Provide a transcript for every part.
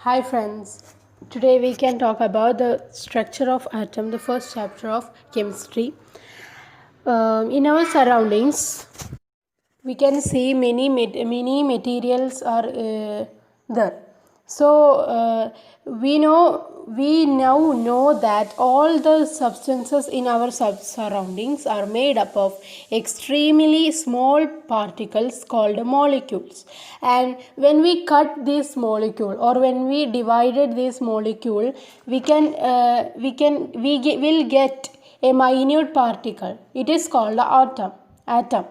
Hi friends, today we can talk about the structure of atom, the first chapter of chemistry. In our surroundings, we can see many materials are there. So we now know that all the substances in our surroundings are made up of extremely small particles called molecules. And when we cut this molecule or when we divided this molecule, we will get a minute particle. It is called the atom.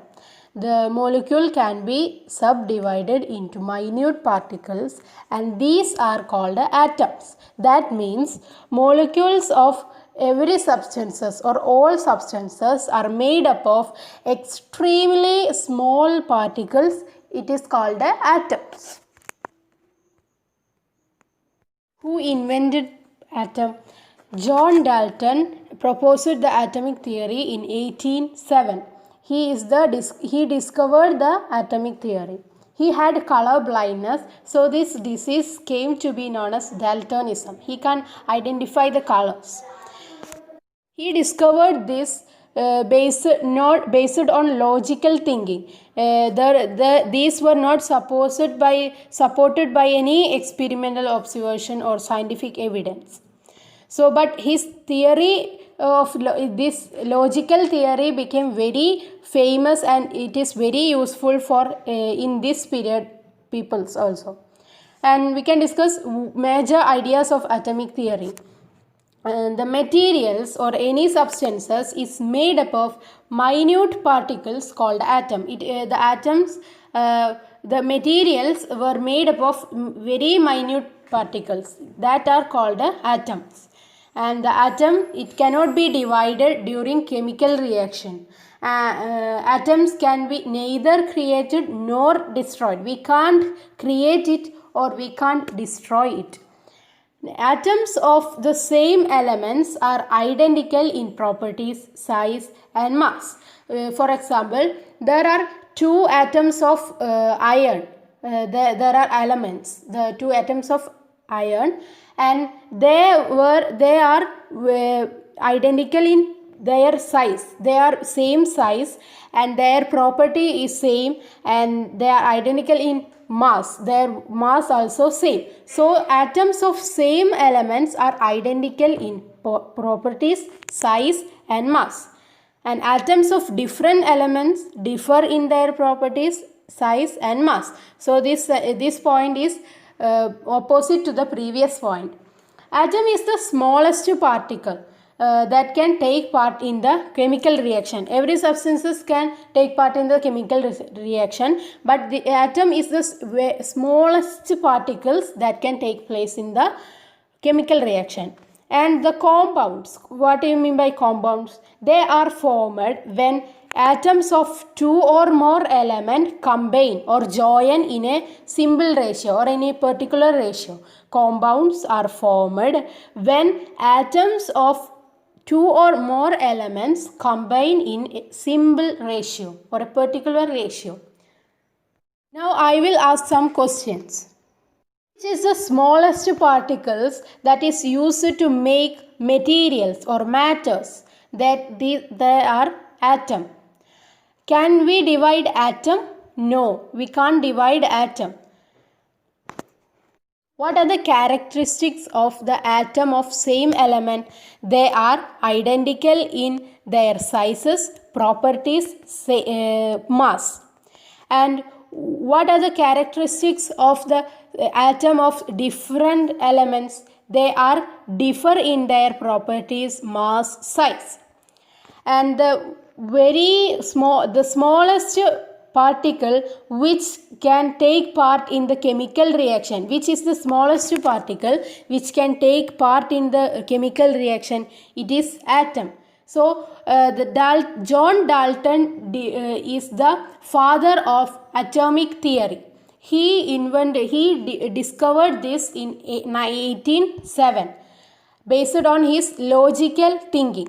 The molecule can be subdivided into minute particles and these are called atoms. That means molecules of every substances or all substances are made up of extremely small particles. It is called atoms. Who invented atom? John Dalton proposed the atomic theory in 1807. He discovered the atomic theory. He had color blindness, so this disease came to be known as Daltonism. He can identify the colors. He discovered this based on logical thinking. These were not supported by any experimental observation or scientific evidence. So, but his theory of this logical theory became very famous and it is very useful for in this period peoples also. And we can discuss major ideas of atomic theory. The materials or any substances is made up of minute particles called atom. The materials were made up of very minute particles that are called atoms. And the atom, it cannot be divided during chemical reaction. Atoms can be neither created nor destroyed. We can't create it or we can't destroy it. Atoms of the same elements are identical in properties, size and mass. For example, there are two atoms of iron. There are elements, the two atoms of iron, and they are identical in their size. They are same size and their property is same and they are identical in mass. Their mass also same. So atoms of same elements are identical in properties, size and mass. And atoms of different elements differ in their properties, size and mass. So this point is opposite to the previous point. Atom is the smallest particle that can take part in the chemical reaction. Every substances can take part in the chemical reaction, but the atom is the smallest particles that can take place in the chemical reaction. And the compounds, what do you mean by compounds? They are formed when atoms of two or more elements combine or join in a simple ratio or in a particular ratio. Compounds are formed when atoms of two or more elements combine in a simple ratio or a particular ratio. Now I will ask some questions. Which is the smallest particles that is used to make materials or matters that they are atom? Can we divide atom? No, we can't divide atom. What are the characteristics of the atom of same element? They are identical in their sizes, properties, mass. And what are the characteristics of the atom of different elements? They are differ in their properties, mass, size. And the smallest particle which can take part in the chemical reaction, which is the smallest particle which can take part in the chemical reaction, it is atom. So John Dalton is the father of atomic theory. He discovered this in 1807 based on his logical thinking.